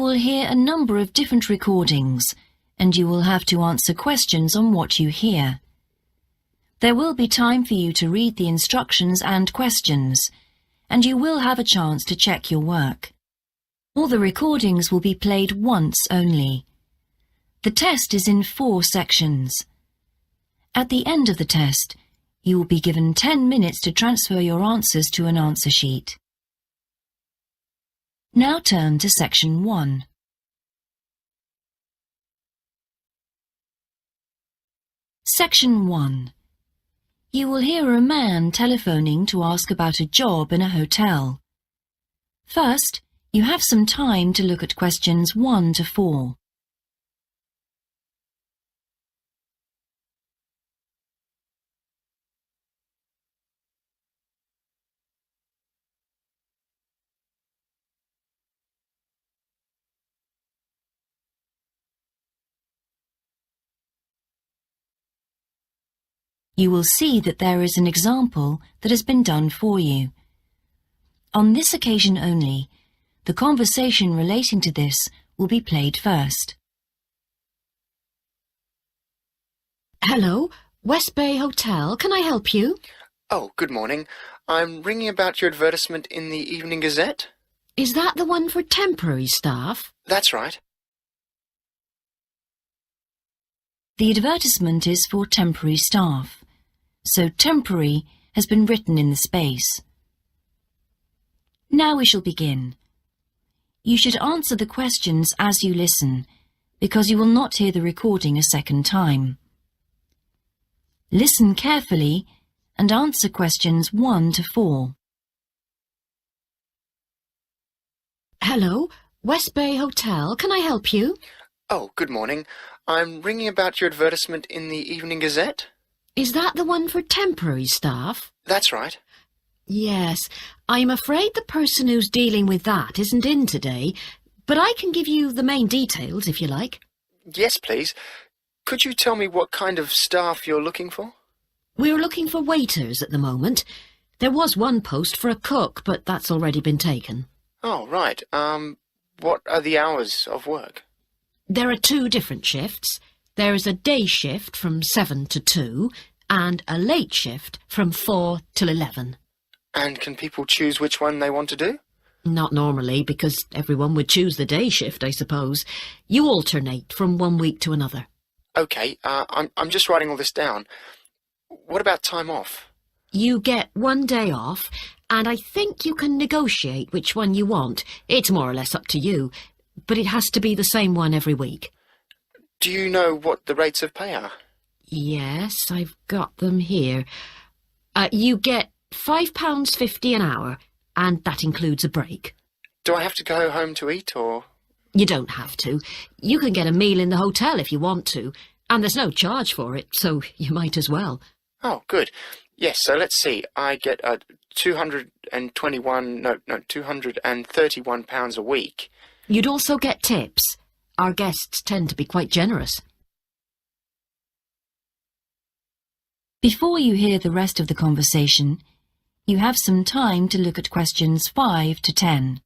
will hear a number of different recordings, and you will have to answer questions on what you hear. There will be time for you to read the instructions and questions, and you will have a chance to check your work. All the recordings will be played once only. The test is in 4 sections. At the end of the test, you will be given 10 minutes to transfer your answers to an answer sheet. Now turn to Section 1. Section 1. You will hear a man telephoning to ask about a job in a hotel. First, you have some time to look at questions 1 to 4. You will see that there is an example that has been done for you. On this occasion only, the conversation relating to this will be played first. Hello, West Bay Hotel. Can I help you? Oh, good morning. I'm ringing about your advertisement in the Evening Gazette. Is that the one for temporary staff? That's right. The advertisement is for temporary staff, so temporary has been written in the space. Now we shall begin. You should answer the questions as you listen, because you will not hear the recording a second time. Listen carefully and answer questions 1 to 4. Hello, West Bay Hotel. Can I help you? Oh, good morning. I'm ringing about your advertisement in the Evening Gazette. Is that the one for temporary staff? That's right. Yes, I'm afraid the person who's dealing with that isn't in today, but I can give you the main details if you like. Yes, please. Could you tell me what kind of staff you're looking for? We're looking for waiters at the moment. There was one post for a cook, but that's already been taken. Oh, right. What are the hours of work? There are 2 different shifts. There is a day shift from 7 to 2 and a late shift from 4 till 11. And can people choose which one they want to do? Not normally, because everyone would choose the day shift, I suppose. You alternate from one week to another. OK, I'm just writing all this down. What about time off? You get 1 day off, and I think you can negotiate which one you want. It's more or less up to you, but it has to be the same one every week. Do you know what the rates of pay are? Yes, I've got them here. You get £5.50 an hour, and that includes a break. Do I have to go home to eat, or...? You don't have to. You can get a meal in the hotel if you want to, and there's no charge for it, so you might as well. Oh, good. Yes, so let's see. I get £231 a week. You'd also get tips. Our guests tend to be quite generous. Before you hear the rest of the conversation, you have some time to look at questions 5 to 10.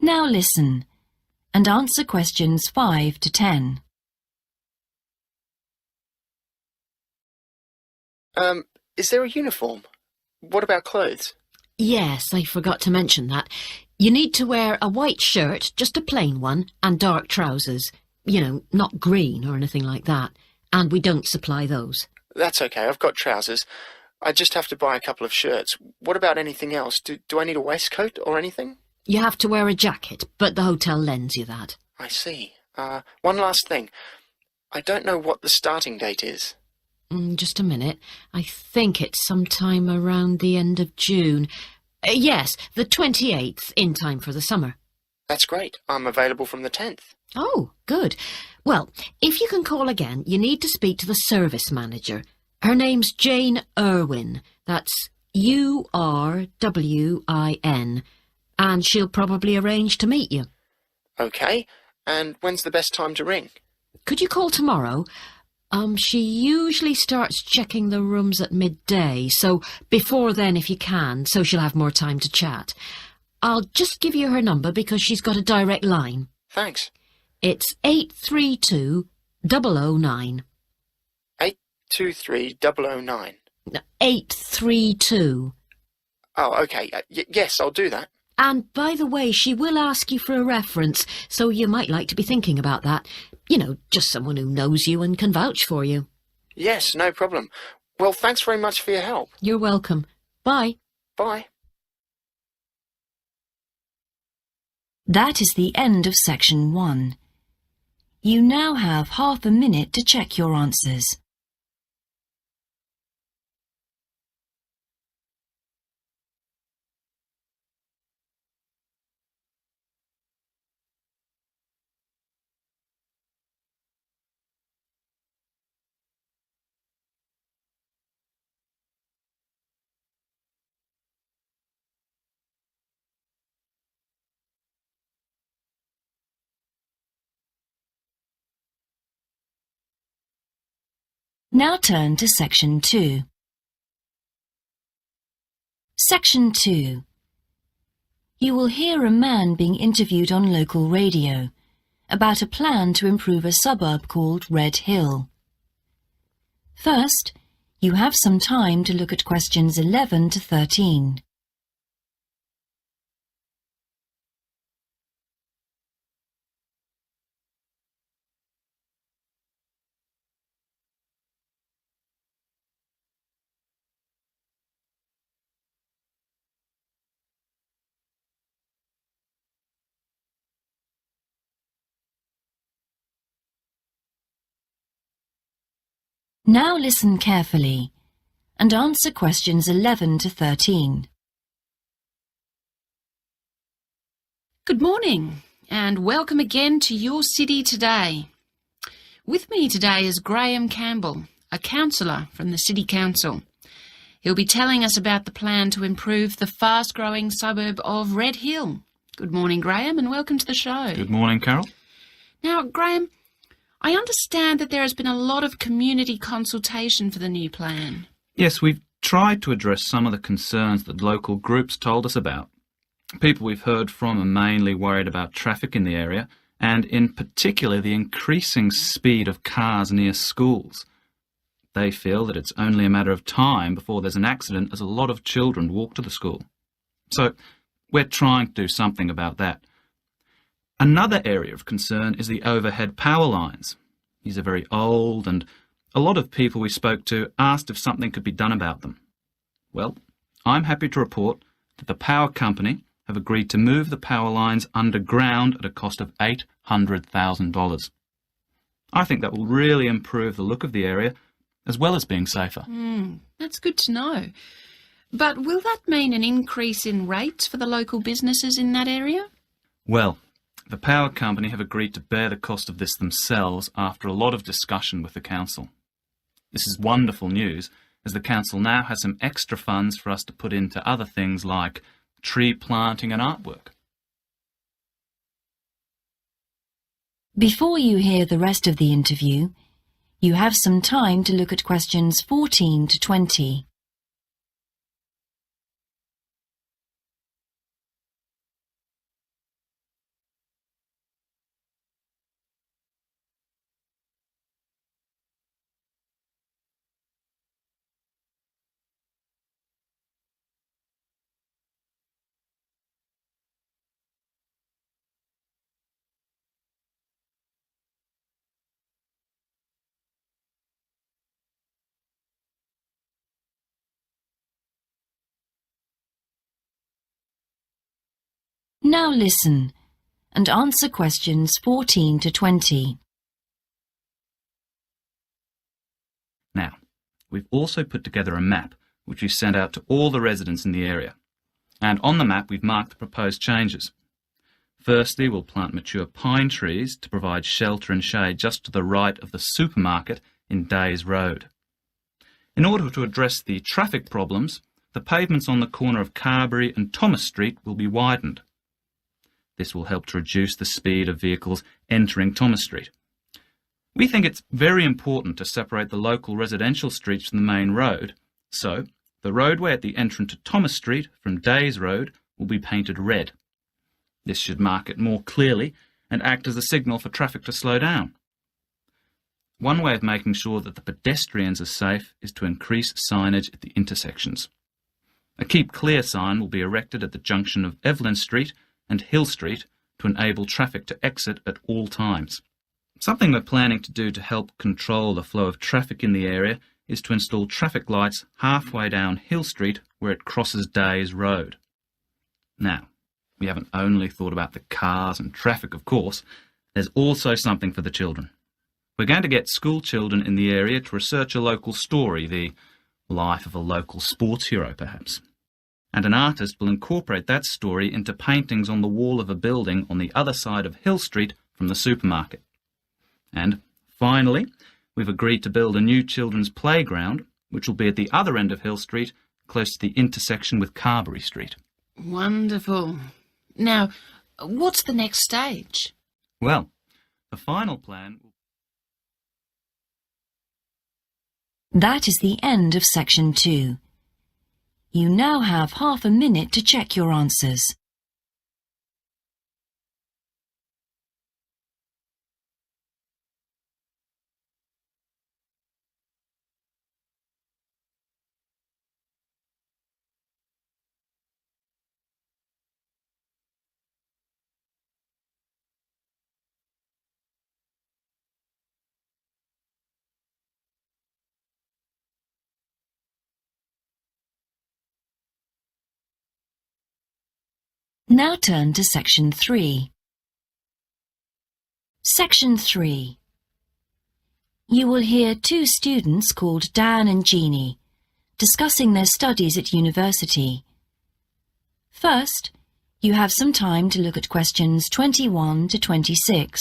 Now listen and answer questions 5 to 10. Is there a uniform? What about clothes? Yes, I forgot to mention that. You need to wear a white shirt, just a plain one, and dark trousers. You know, not green or anything like that. And we don't supply those. That's okay, I've got trousers. I just have to buy a couple of shirts. What about anything else? Do I need a waistcoat or anything? You have to wear a jacket, but the hotel lends you that. I see. One last thing. I don't know what the starting date is. Just a minute. I think it's sometime around the end of June. Yes, the 28th, in time for the summer. That's great. I'm available from the 10th. Oh, good. Well, if you can call again, you need to speak to the service manager. Her name's Jane Irwin. That's URWIN, and she'll probably arrange to meet you. OK, and when's the best time to ring? Could you call tomorrow? She usually starts checking the rooms at midday, so before then if you can, so she'll have more time to chat. I'll just give you her number because she's got a direct line. Thanks. It's 832-009. 823-009. 832. Oh, OK. Yes, I'll do that. And by the way, she will ask you for a reference, so you might like to be thinking about that. You know, just someone who knows you and can vouch for you. Yes, no problem. Well, thanks very much for your help. You're welcome. Bye. Bye. That is the end of section 1. You now have half a minute to check your answers. Now turn to section 2. Section 2. You will hear a man being interviewed on local radio about a plan to improve a suburb called Red Hill. First, you have some time to look at questions 11 to 13. Now listen carefully and answer questions 11 to 13. Good morning and welcome again to your city today. With me today is Graham Campbell, a councillor from the City Council. He'll be telling us about the plan to improve the fast-growing suburb of Red Hill. Good morning, Graham, and welcome to the show. Good morning, Carol. Now, Graham, I understand that there has been a lot of community consultation for the new plan. Yes, we've tried to address some of the concerns that local groups told us about. People we've heard from are mainly worried about traffic in the area and in particular the increasing speed of cars near schools. They feel that it's only a matter of time before there's an accident as a lot of children walk to the school. So we're trying to do something about that. Another area of concern is the overhead power lines. These are very old and a lot of people we spoke to asked if something could be done about them. Well, I'm happy to report that the power company have agreed to move the power lines underground at a cost of $800,000. I think that will really improve the look of the area as well as being safer. That's good to know. But will that mean an increase in rates for the local businesses in that area? Well, the power company have agreed to bear the cost of this themselves after a lot of discussion with the council. This is wonderful news, as the council now has some extra funds for us to put into other things like tree planting and artwork. Before you hear the rest of the interview, you have some time to look at questions 14 to 20. Now listen and answer questions 14 to 20. Now, we've also put together a map which we've sent out to all the residents in the area. And on the map we've marked the proposed changes. Firstly, we'll plant mature pine trees to provide shelter and shade just to the right of the supermarket in Days Road. In order to address the traffic problems, the pavements on the corner of Carberry and Thomas Street will be widened. This will help to reduce the speed of vehicles entering Thomas Street. We think it's very important to separate the local residential streets from the main road, so the roadway at the entrance to Thomas Street from Days Road will be painted red. This should mark it more clearly and act as a signal for traffic to slow down. One way of making sure that the pedestrians are safe is to increase signage at the intersections. A Keep Clear sign will be erected at the junction of Evelyn Street and Hill Street to enable traffic to exit at all times. Something we're planning to do to help control the flow of traffic in the area is to install traffic lights halfway down Hill Street where it crosses Days Road. Now, we haven't only thought about the cars and traffic, of course. There's also something for the children. We're going to get school children in the area to research a local story, the life of a local sports hero, perhaps. And an artist will incorporate that story into paintings on the wall of a building on the other side of Hill Street from the supermarket. And finally, we've agreed to build a new children's playground, which will be at the other end of Hill Street, close to the intersection with Carberry Street. Wonderful. Now, what's the next stage? Well, the final plan... That is the end of section 2. You now have half a minute to check your answers. Now turn to section 3. Section 3. You will hear two students called Dan and Jeannie discussing their studies at university. First, you have some time to look at questions 21 to 26.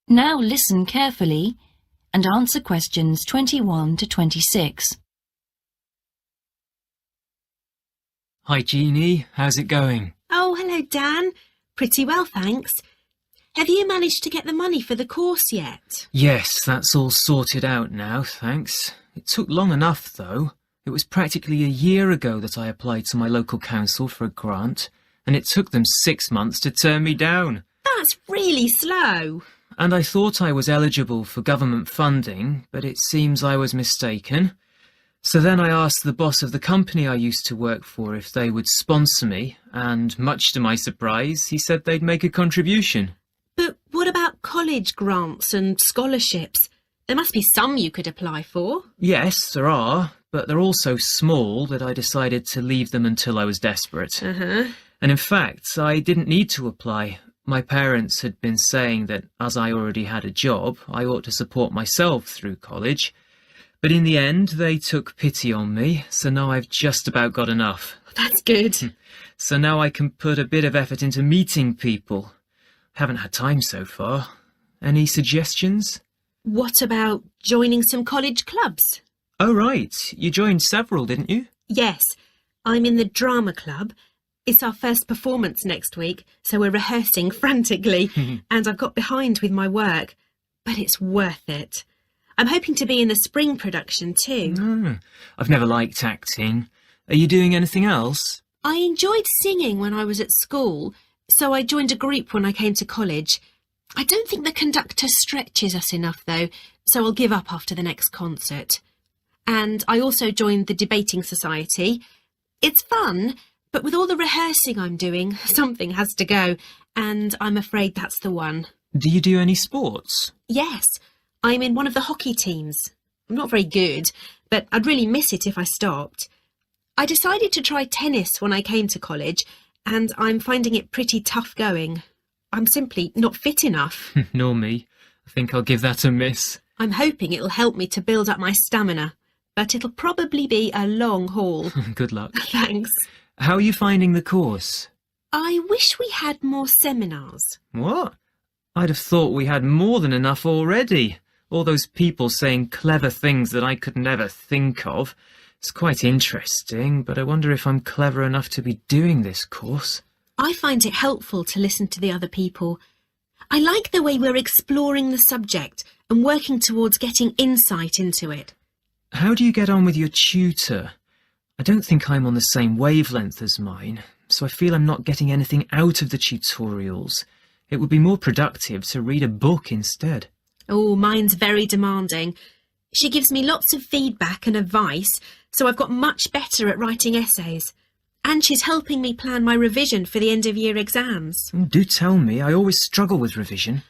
Now listen carefully and answer questions 21 to 26. Hi Jeannie, how's it going? Oh, hello Dan. Pretty well, thanks. Have you managed to get the money for the course yet? Yes, that's all sorted out now, thanks. It took long enough though. It was practically a year ago that I applied to my local council for a grant, and it took them 6 months to turn me down. That's really slow. And I thought I was eligible for government funding, but it seems I was mistaken. So then I asked the boss of the company I used to work for if they would sponsor me, and much to my surprise, he said they'd make a contribution. But what about college grants and scholarships? There must be some you could apply for. Yes, there are, but they're all so small that I decided to leave them until I was desperate. And in fact, I didn't need to apply. My parents had been saying that as I already had a job, I ought to support myself through college. But in the end, they took pity on me, so now I've just about got enough. That's good. So now I can put a bit of effort into meeting people. Haven't had time so far. Any suggestions? What about joining some college clubs? Oh, right. You joined several, didn't you? Yes, I'm in the drama club. It's our first performance next week, so we're rehearsing frantically, and I've got behind with my work, but it's worth it. I'm hoping to be in the spring production too. I've never liked acting. Are you doing anything else? I enjoyed singing when I was at school, so I joined a group when I came to college. I don't think the conductor stretches us enough though, so I'll give up after the next concert. And I also joined the debating society. It's fun, but with all the rehearsing I'm doing, something has to go, and I'm afraid that's the one. Do you do any sports? Yes, I'm in one of the hockey teams. I'm not very good, but I'd really miss it if I stopped. I decided to try tennis when I came to college, and I'm finding it pretty tough going. I'm simply not fit enough. Nor me. I think I'll give that a miss. I'm hoping it'll help me to build up my stamina, but it'll probably be a long haul. Good luck. Thanks. How are you finding the course? I wish we had more seminars. What? I'd have thought we had more than enough already. All those people saying clever things that I could never think of. It's quite interesting, but I wonder if I'm clever enough to be doing this course. I find it helpful to listen to the other people. I like the way we're exploring the subject and working towards getting insight into it. How do you get on with your tutor? I don't think I'm on the same wavelength as mine, so I feel I'm not getting anything out of the tutorials. It would be more productive to read a book instead. Oh, mine's very demanding. She gives me lots of feedback and advice, so I've got much better at writing essays. And she's helping me plan my revision for the end-of-year exams. Do tell me, I always struggle with revision.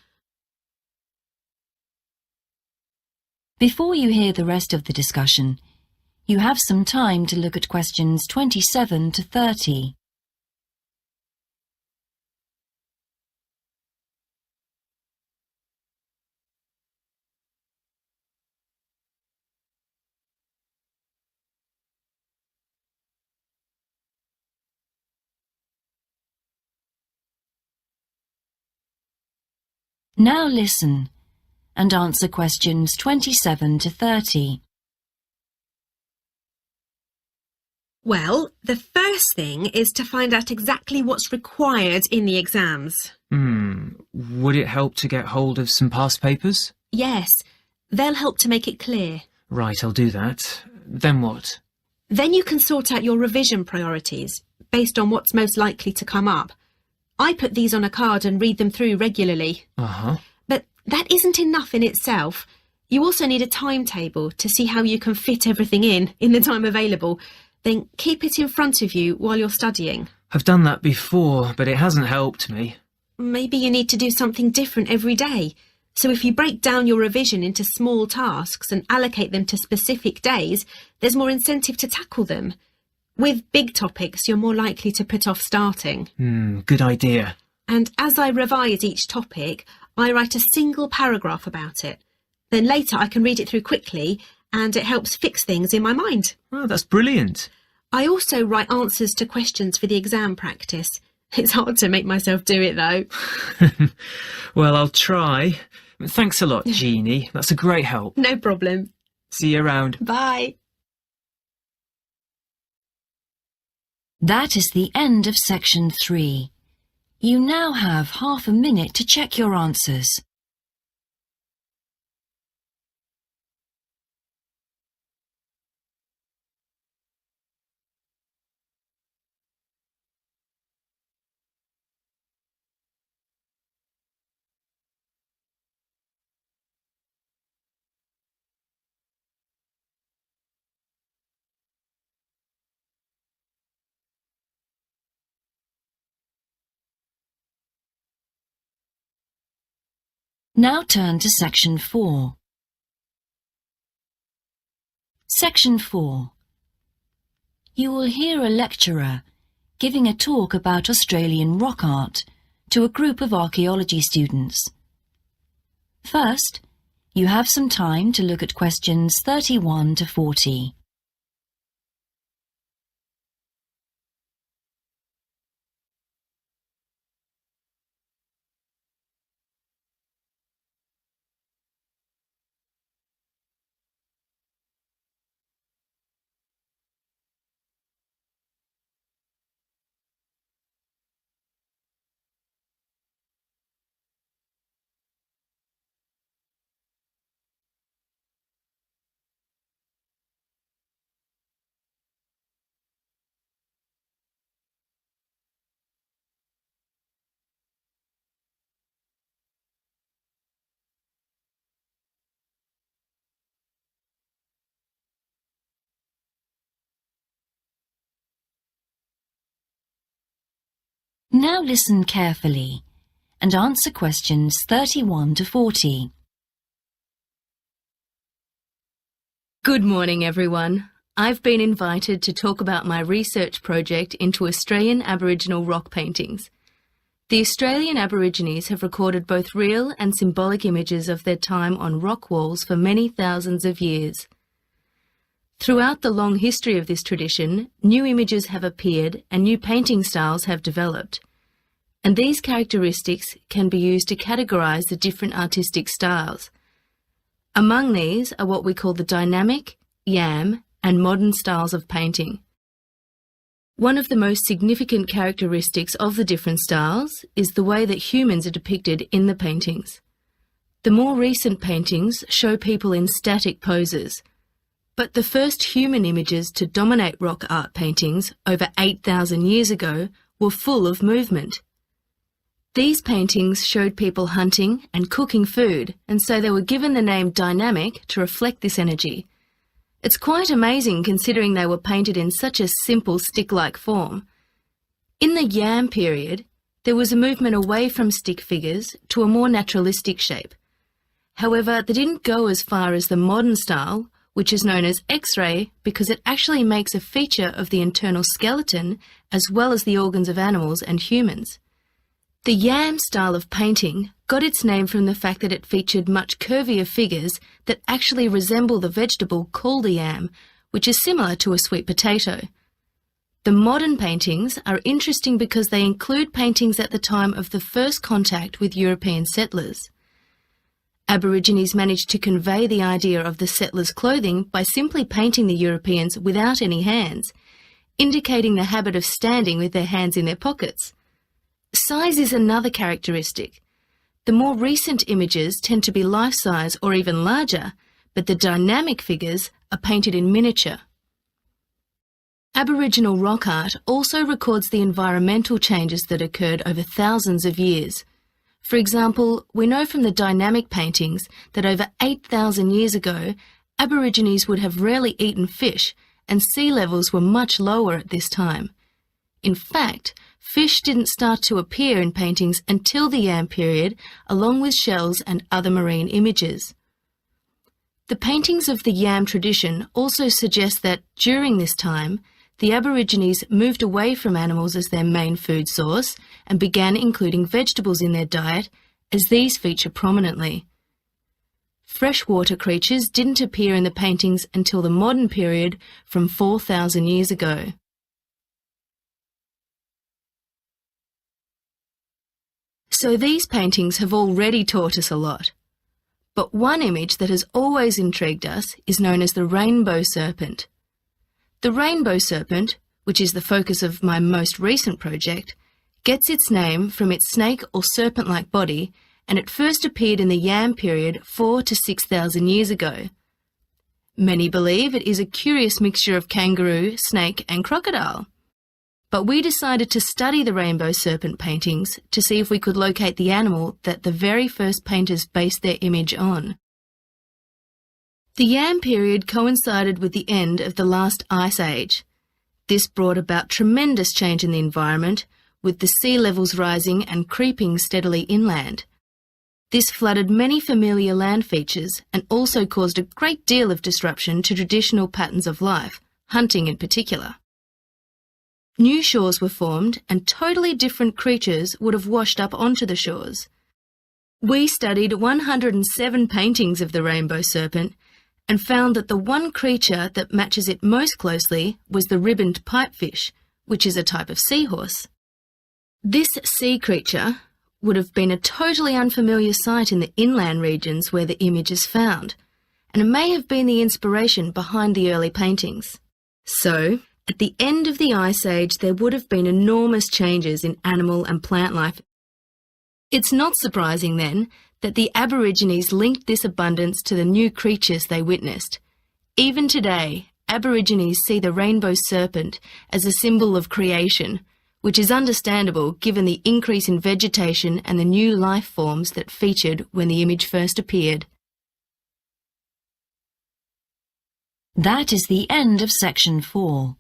Before you hear the rest of the discussion, you have some time to look at questions 27 to 30. Now listen and answer questions 27 to 30. Well, the first thing is to find out exactly what's required in the exams. Would it help to get hold of some past papers? Yes, they'll help to make it clear. Right, I'll do that. Then what? Then you can sort out your revision priorities based on what's most likely to come up. I put these on a card and read them through regularly. Uh-huh. But that isn't enough in itself. You also need a timetable to see how you can fit everything in the time available. Then keep it in front of you while you're studying. I've done that before, but it hasn't helped me. Maybe you need to do something different every day. So if you break down your revision into small tasks and allocate them to specific days, there's more incentive to tackle them. With big topics, you're more likely to put off starting. Good idea. And as I revise each topic, I write a single paragraph about it. Then later I can read it through quickly, and it helps fix things in my mind. Oh, that's brilliant. I also write answers to questions for the exam practice. It's hard to make myself do it, though. Well, I'll try. Thanks a lot, Jeannie. That's a great help. No problem. See you around. Bye. That is the end of section 3. You now have half a minute to check your answers. Now turn to section 4. Section 4. You will hear a lecturer giving a talk about Australian rock art to a group of archaeology students. First, you have some time to look at questions 31 to 40. Now listen carefully and answer questions 31 to 40. Good morning, everyone. I've been invited to talk about my research project into Australian Aboriginal rock paintings. The Australian Aborigines have recorded both real and symbolic images of their time on rock walls for many thousands of years. Throughout the long history of this tradition, new images have appeared and new painting styles have developed. And these characteristics can be used to categorise the different artistic styles. Among these are what we call the dynamic, yam, and modern styles of painting. One of the most significant characteristics of the different styles is the way that humans are depicted in the paintings. The more recent paintings show people in static poses, but the first human images to dominate rock art paintings over 8,000 years ago were full of movement. These paintings showed people hunting and cooking food, and so they were given the name dynamic to reflect this energy. It's quite amazing considering they were painted in such a simple stick-like form. In the Yam period, there was a movement away from stick figures to a more naturalistic shape. However, they didn't go as far as the modern style, which is known as X-ray because it actually makes a feature of the internal skeleton as well as the organs of animals and humans. The Yam style of painting got its name from the fact that it featured much curvier figures that actually resemble the vegetable called a yam, which is similar to a sweet potato. The modern paintings are interesting because they include paintings at the time of the first contact with European settlers. Aborigines managed to convey the idea of the settlers' clothing by simply painting the Europeans without any hands, indicating the habit of standing with their hands in their pockets. Size is another characteristic. The more recent images tend to be life-size or even larger, but the dynamic figures are painted in miniature. Aboriginal rock art also records the environmental changes that occurred over thousands of years. For example, we know from the dynamic paintings that over 8,000 years ago, Aborigines would have rarely eaten fish, and sea levels were much lower at this time. In fact, fish didn't start to appear in paintings until the Yam period, along with shells and other marine images. The paintings of the Yam tradition also suggest that, during this time, the Aborigines moved away from animals as their main food source and began including vegetables in their diet, as these feature prominently. Freshwater creatures didn't appear in the paintings until the modern period from 4,000 years ago. So these paintings have already taught us a lot. But one image that has always intrigued us is known as the rainbow serpent. The rainbow serpent, which is the focus of my most recent project, gets its name from its snake or serpent-like body, and it first appeared in the Yam period 4,000 to 6,000 years ago. Many believe it is a curious mixture of kangaroo, snake and crocodile. But we decided to study the rainbow serpent paintings to see if we could locate the animal that the very first painters based their image on. The Yam period coincided with the end of the last ice age. This brought about tremendous change in the environment, with the sea levels rising and creeping steadily inland. This flooded many familiar land features and also caused a great deal of disruption to traditional patterns of life, hunting in particular. New shores were formed and totally different creatures would have washed up onto the shores. We studied 107 paintings of the rainbow serpent and found that the one creature that matches it most closely was the ribboned pipefish, which is a type of seahorse. This sea creature would have been a totally unfamiliar sight in the inland regions where the image is found, and it may have been the inspiration behind the early paintings. So, at the end of the Ice Age, there would have been enormous changes in animal and plant life. It's not surprising, then, that the Aborigines linked this abundance to the new creatures they witnessed. Even today, Aborigines see the rainbow serpent as a symbol of creation, which is understandable given the increase in vegetation and the new life forms that featured when the image first appeared. That is the end of section 4.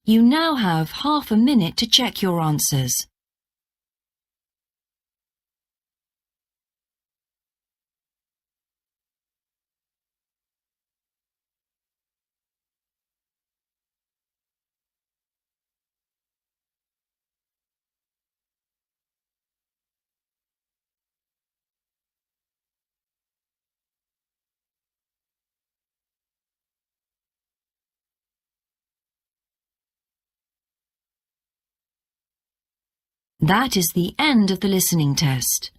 You now have half a minute to check your answers. That is the end of the listening test.